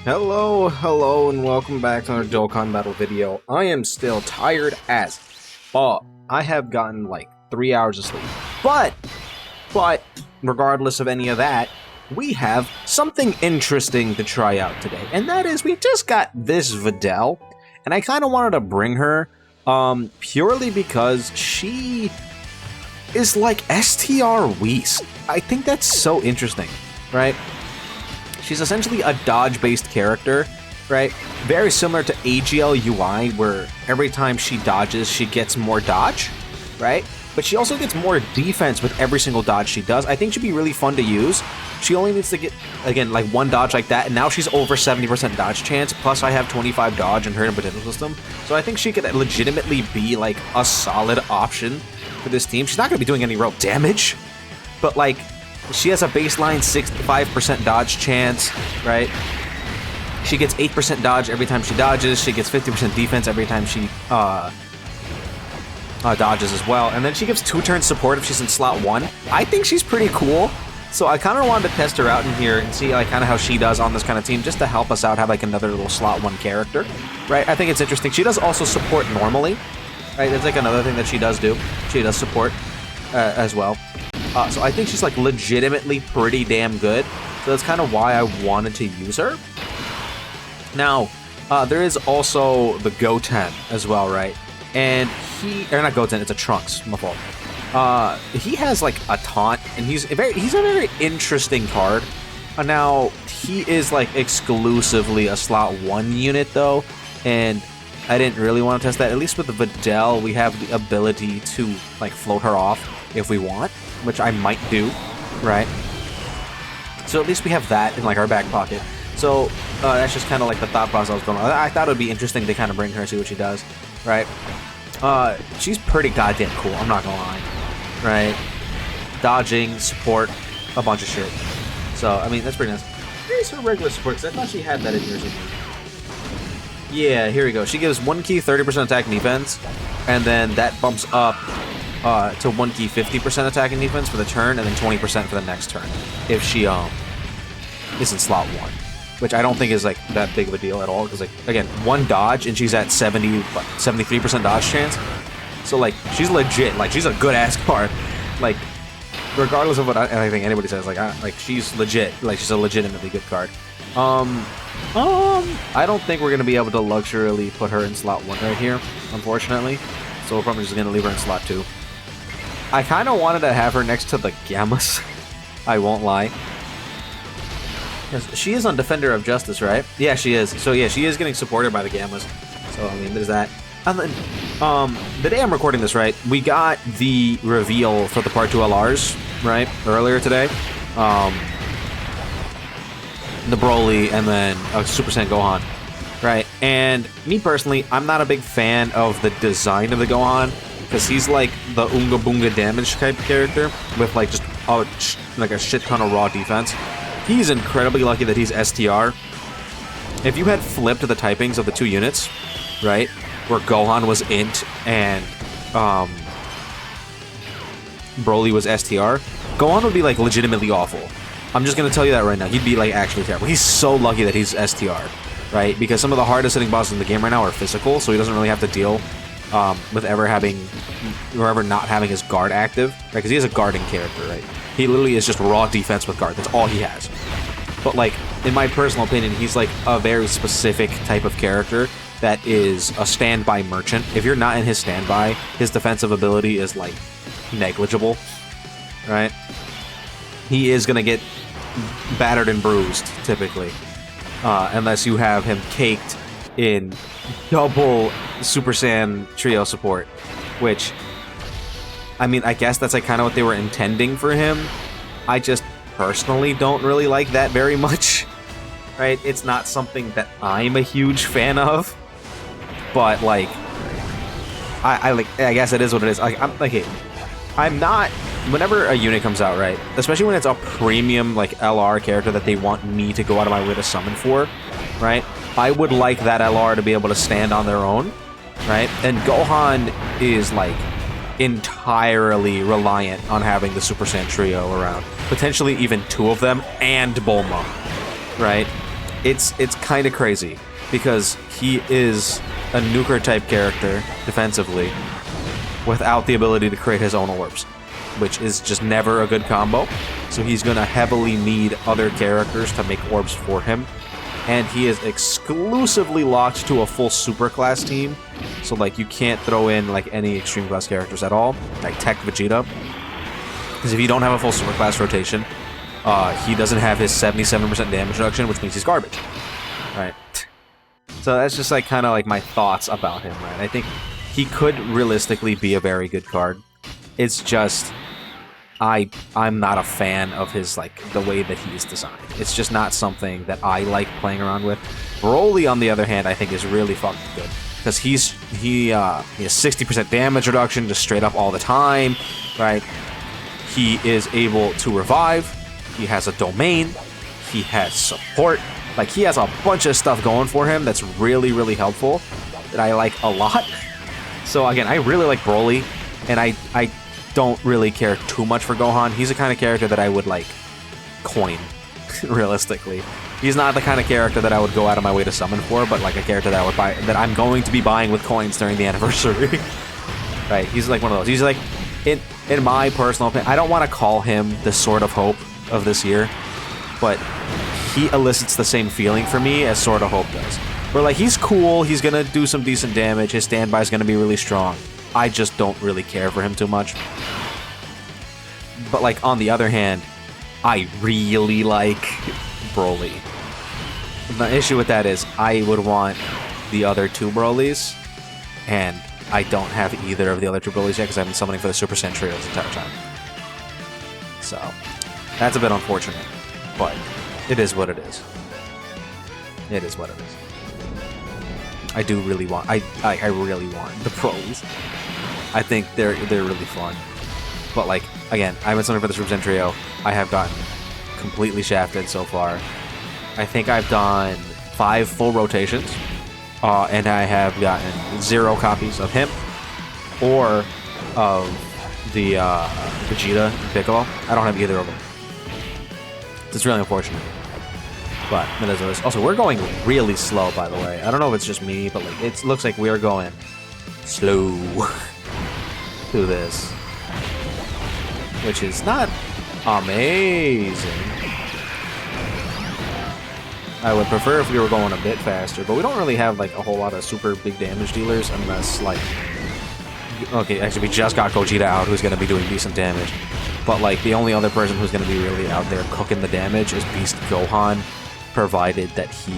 Hello, and welcome back to another Dokkan battle video. I am still tired as fuck. I have gotten like 3 hours of sleep. But, regardless of any of that, we have something interesting to try out today. And that is, we just got this Videl, and I kind of wanted to bring her, purely because she is like STR Whis. I think that's so interesting, right? She's essentially a dodge-based character, right? Very similar to AGL UI, where every time she dodges, she gets more dodge, right? But she also gets more defense with every single dodge she does. I think she'd be really fun to use. She only needs to get, again, like one dodge like that, and now she's over 70% dodge chance, plus I have 25 dodge in her potential system. So I think she could legitimately be, like, a solid option for this team. She's not going to be doing any real damage, but, like, she has a baseline 65% dodge chance, right? She gets 8% dodge every time she dodges. She gets 50% defense every time she dodges as well. And then she gives 2 turn support if she's in slot 1. I think she's pretty cool. So I kind of wanted to test her out in here and see like kind of how she does on this kind of team, just to help us out, have like another little slot 1 character, right? I think it's interesting. She does also support normally, right? That's like another thing that she does do. She does support as well. So I think she's like legitimately pretty damn good. So that's kind of why I wanted to use her. Now, there is also the Goten as well, right? And or not Goten, it's a Trunks, my fault. He has like a taunt, and he's a very interesting card. Now, he is like exclusively a slot 1 unit though, and I didn't really want to test that. At least with the Videl, we have the ability to like float her off if we want, which I might do, right? So at least we have that in like our back pocket. So that's just kind of like the thought process I was going on. I thought it would be interesting to kind of bring her and see what she does, right? She's pretty goddamn cool, I'm not gonna lie, right? Dodging, support, a bunch of shit. So, I mean, that's pretty nice. Here's her regular support, because I thought she had that in here somewhere. Yeah, here we go. She gives 1 key 30% attack and defense, and then that bumps up to 1 key 50% attack and defense for the turn, and then 20% for the next turn if she is in slot 1, which I don't think is like that big of a deal at all, because like again, 1 dodge and she's at 73% dodge chance. So like she's legit, like she's a good ass card. Like regardless of what I think anybody says, like she's legit, like she's a legitimately good card. I don't think we're gonna be able to luxurially put her in slot 1 right here, unfortunately. So we're probably just gonna leave her in slot 2. I kind of wanted to have her next to the Gammas. I won't lie. She is on Defender of Justice, right? Yeah, she is. So yeah, she is getting supported by the Gammas. So I mean, there's that. And then, the day I'm recording this, right, we got the reveal for the Part 2 LRs, right, earlier today. The Broly and then Super Saiyan Gohan, right? And me personally, I'm not a big fan of the design of the Gohan, because he's like the Unga Bunga damage type character with like just like a shit ton of raw defense. He's incredibly lucky that he's STR. If you had flipped the typings of the 2 units, right, where Gohan was int and Broly was STR, Gohan would be like legitimately awful. I'm just gonna tell you that right now. He'd be like actually terrible. He's so lucky that he's STR, right? Because some of the hardest hitting bosses in the game right now are physical, so he doesn't really have to deal with ever not having his guard active, right? Because he has a guarding character, right? He literally is just raw defense with guard. That's all he has. But like, in my personal opinion, he's like a very specific type of character that is a standby merchant. If you're not in his standby, his defensive ability is like negligible, right? He is gonna get battered and bruised, typically, unless you have him caked in double Super Saiyan trio support, which, I mean, I guess that's like kind of what they were intending for him. I just personally don't really like that very much, right? It's not something that I'm a huge fan of, but like, I guess it is what it is. Like, I'm not. Whenever a unit comes out, right, especially when it's a premium like LR character that they want me to go out of my way to summon for, right, I would like that LR to be able to stand on their own, right? And Gohan is like entirely reliant on having the Super Saiyan trio around, potentially even 2 of them and Bulma, right? it's kind of crazy because he is a nuker type character defensively without the ability to create his own orbs, which is just never a good combo. So he's going to heavily need other characters to make orbs for him. And he is exclusively locked to a full super class team. So like you can't throw in like any extreme class characters at all, like Tech Vegeta. Because if you don't have a full super class rotation, he doesn't have his 77% damage reduction, which means he's garbage. Right. So that's just like kind of like my thoughts about him, right? I think he could realistically be a very good card. It's just I'm not a fan of his like the way that he's designed. It's just not something that I like playing around with. Broly, on the other hand, I think is really fucking good because he has 60% damage reduction just straight up all the time, right? He is able to revive. He has a domain. He has support. Like he has a bunch of stuff going for him that's really, really helpful that I like a lot. So again, I really like Broly, and I don't really care too much for Gohan. He's the kind of character that I would like coin, realistically. He's not the kind of character that I would go out of my way to summon for, but like a character that I would buy, that I'm going to be buying with coins during the anniversary. Right? He's like one of those. He's like, in my personal opinion, I don't want to call him the Sword of Hope of this year, but he elicits the same feeling for me as Sword of Hope does. Where like he's cool, he's gonna do some decent damage, his standby is gonna be really strong. I just don't really care for him too much. But like on the other hand, I really like Broly. The issue with that is I would want the other two Brolys, and I don't have either of the other two Brolys yet because I've been summoning for the Super Saiyan Trio this entire time. So that's a bit unfortunate, but it is what it is. It is what it is. I do really want. I really want the Brolys. I think they're really fun. But like again, I've been summoning for the Super Saiyan Trio. I have gotten completely shafted so far. I think I've done 5 full rotations, and I have gotten 0 copies of him or of the Vegeta and Piccolo. I don't have either of them. It's really unfortunate. But it is what it is. Also, we're going really slow, by the way. I don't know if it's just me, but like it looks like we're going slow through this, which is not amazing. I would prefer if we were going a bit faster, but we don't really have like a whole lot of super big damage dealers unless like... Okay, actually we just got Gogeta out, who's going to be doing decent damage. But like the only other person who's going to be really out there cooking the damage is Beast Gohan, provided that he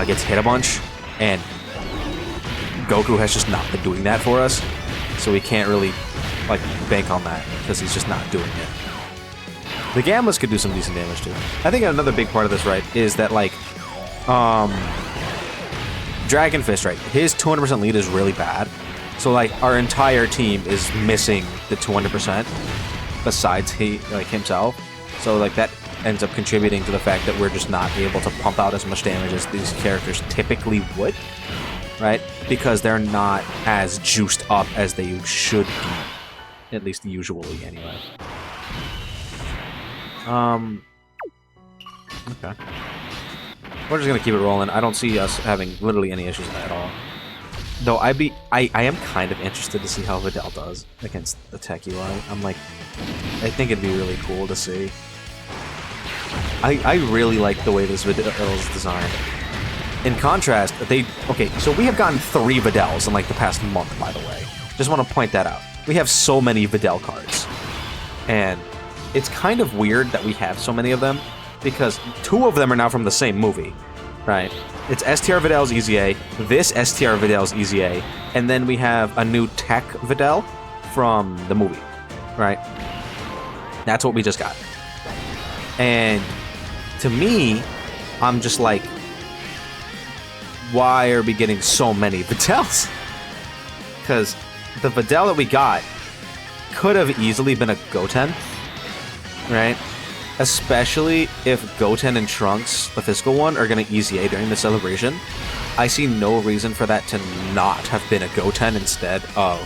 gets hit a bunch, and Goku has just not been doing that for us, so we can't really like bank on that because he's just not doing it. The Gammas could do some decent damage too. I think another big part of this, right, is that like Dragon Fist, right, his 200% lead is really bad, so like our entire team is missing the 200% besides himself, so like that ends up contributing to the fact that we're just not able to pump out as much damage as these characters typically would, right? Because they're not as juiced up as they should be, at least usually anyway. Okay. We're just gonna keep it rolling. I don't see us having literally any issues at all. Though I am kind of interested to see how Videl does against the Tech UI. I think it'd be really cool to see. I really like the way this Videl is designed. In contrast, okay, so we have gotten 3 Videls in like the past month, by the way. Just want to point that out. We have so many Videl cards. And it's kind of weird that we have so many of them, because 2 of them are now from the same movie, right? It's STR Videl's EZA, this STR Videl's EZA, and then we have a new Tech Videl from the movie, right? That's what we just got. And to me, I'm just like, why are we getting so many Videls? Because the Videl that we got could have easily been a Goten, right? Especially if Goten and Trunks, the physical one, are going to EZA during the celebration. I see no reason for that to not have been a Goten instead of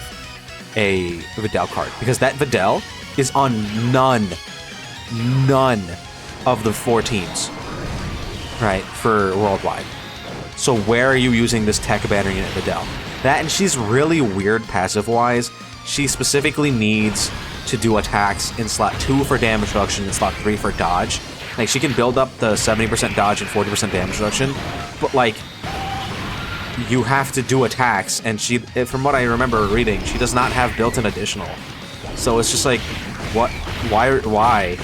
a Videl card. Because that Videl is on none of the 4 teams. right, for worldwide. So where are you using this tech banner unit, Videl? That, and she's really weird passive-wise. She specifically needs to do attacks in slot 2 for damage reduction and slot 3 for dodge. Like, she can build up the 70% dodge and 40% damage reduction, but, like, you have to do attacks, and she, from what I remember reading, she does not have built-in additional. So it's just like, what? Why?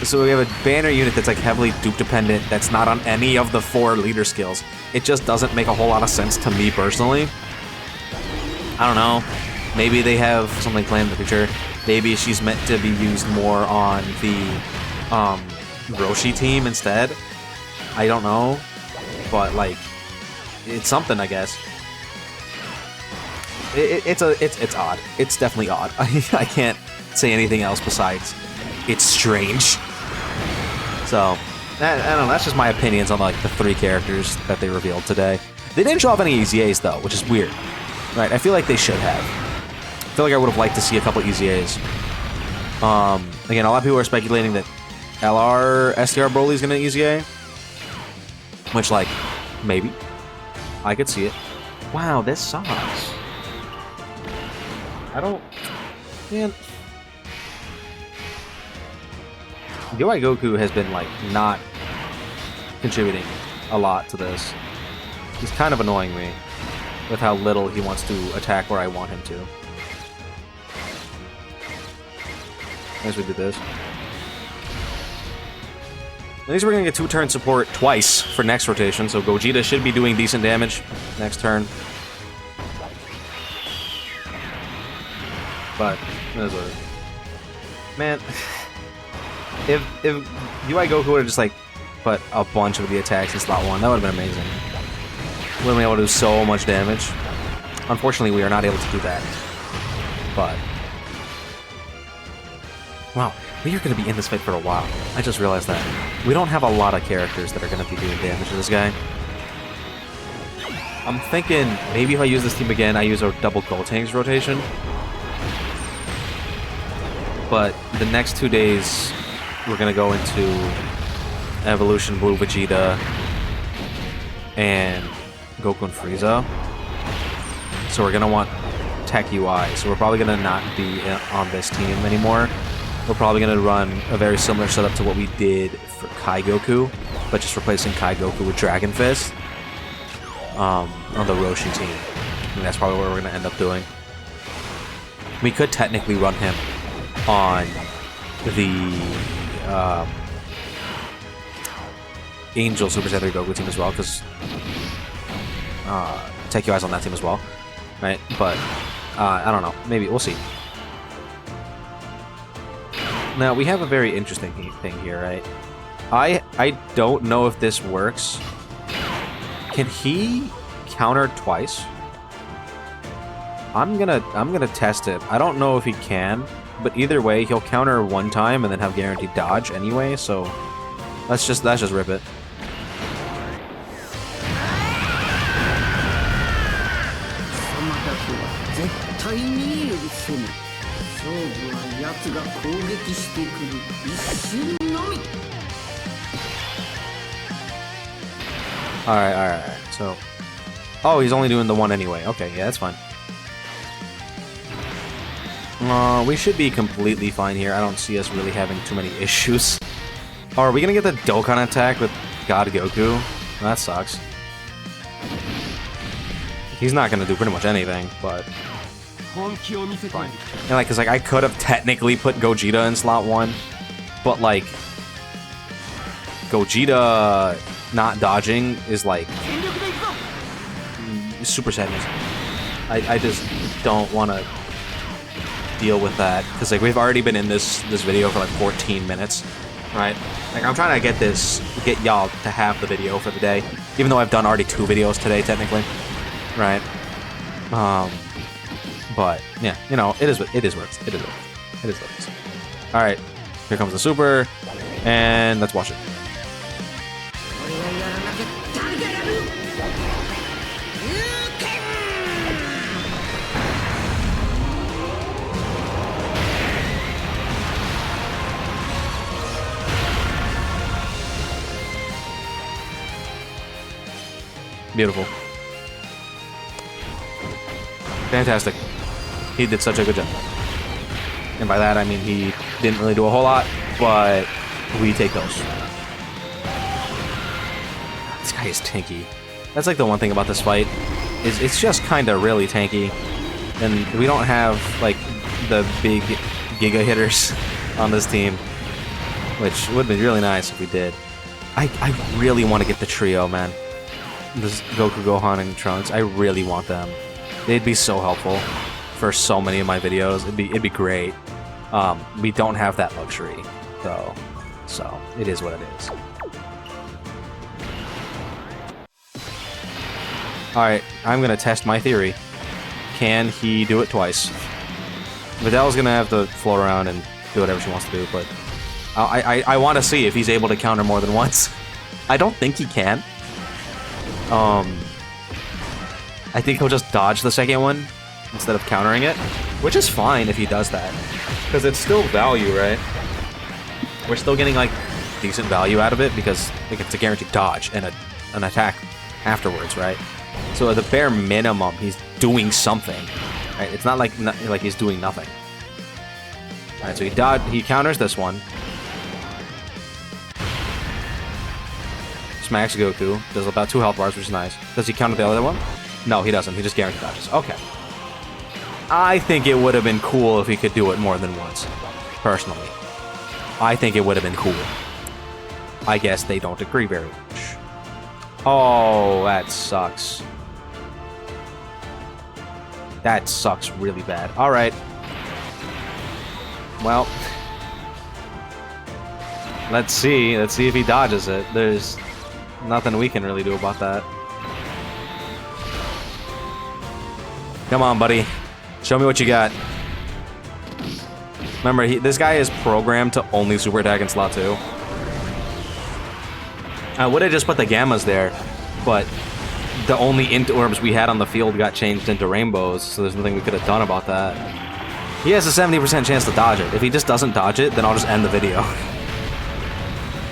So we have a banner unit that's, like, heavily dupe-dependent, that's not on any of the 4 leader skills. It just doesn't make a whole lot of sense to me, personally. I don't know. Maybe they have something planned in the future. Maybe she's meant to be used more on the, Roshi team instead. I don't know, but like, it's something, I guess. It's odd. It's definitely odd. I can't say anything else besides it's strange. So, I don't know. That's just my opinions on like the 3 characters that they revealed today. They didn't show off any EZAs though, which is weird. Right? I feel like they should have. I feel like I would have liked to see a couple EZAs. Again, a lot of people are speculating that LR SDR Broly is going to EZA, which, like, maybe. I could see it. Wow, this sucks. I don't... Man. UI Goku has been, like, not contributing a lot to this. He's kind of annoying me with how little he wants to attack where I want him to. As we did this. At least we're going to get 2-turn support twice for next rotation, so Gogeta should be doing decent damage next turn. But, that's what it is. Man, if UI Goku would have just, like, put a bunch of the attacks in slot 1, that would have been amazing. We would have been able to do so much damage. Unfortunately, we are not able to do that. But... Wow, we are going to be in this fight for a while. I just realized that. We don't have a lot of characters that are going to be doing damage to this guy. I'm thinking maybe if I use this team again, I use a double Gotenks rotation. But the next 2 days, we're going to go into Evolution Blue Vegeta and Goku and Frieza. So we're going to want Tech UI. So we're probably going to not be on this team anymore. We're probably going to run a very similar setup to what we did for Kai Goku, but just replacing Kai Goku with Dragon Fist on the Roshi team. I think that's probably what we're going to end up doing. We could technically run him on the Angel Super Saiyan 3 Goku team as well, because Tech UI's on that team as well, right? But I don't know. Maybe we'll see. Now, we have a very interesting thing here, right? I don't know if this works. Can he counter twice? I'm gonna test it. I don't know if he can, but either way, he'll counter 1 time and then have guaranteed dodge anyway, so let's just rip it. Alright. So... Oh, he's only doing the 1 anyway. Okay, yeah, that's fine. We should be completely fine here. I don't see us really having too many issues. Oh, are we gonna get the Dokkan attack with God Goku? That sucks. He's not gonna do pretty much anything, but... Fine. And like, cause like I could have technically put Gogeta in slot 1, but like Gogeta not dodging is like super sadness. I just don't want to deal with that because like we've already been in this video for like 14 minutes, right? Like I'm trying to get y'all to have the video for the day, even though I've done already 2 videos today technically, right? But yeah, you know, it is what it is. All right, here comes the super, and let's watch it. Beautiful. Fantastic. He did such a good job. And by that, I mean he didn't really do a whole lot, but we take those. This guy is tanky. That's like the one thing about this fight, is it's just kind of really tanky. And we don't have, like, the big Giga hitters on this team, which would be really nice if we did. I really want to get the trio, man. This Goku, Gohan, and Trunks. I really want them. They'd be so helpful for so many of my videos. It'd be great. We don't have that luxury, though, so it is what it is. Alright, I'm gonna test my theory. Can he do it twice? Vidal's gonna have to float around and do whatever she wants to do, but I want to see if he's able to counter more than once. I don't think he can. I think he'll just dodge the second one instead of countering it, which is fine if he does that, because it's still value, right? We're still getting, like, decent value out of it because it's a guaranteed dodge and an attack afterwards, right? So at the bare minimum, he's doing something, right? It's not like he's doing nothing. All right, so he counters this one. Smacks Goku, does about 2 health bars, which is nice. Does he counter the other one? No, he doesn't. He just guaranteed dodges. Okay. I think it would have been cool if he could do it more than once, personally. I think it would have been cool. I guess they don't agree very much. Oh, that sucks. That sucks really bad. All right. Well, let's see. Let's see if he dodges it. There's nothing we can really do about that. Come on, buddy. Show me what you got. Remember, this guy is programmed to only super attack in slot 2. I would have just put the gammas there, but the only int orbs we had on the field got changed into rainbows, so there's nothing we could have done about that. He has a 70% chance to dodge it. If he just doesn't dodge it, then I'll just end the video.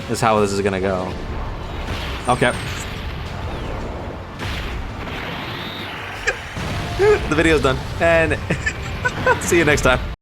That's how this is gonna go. Okay. The video's done, and see you next time.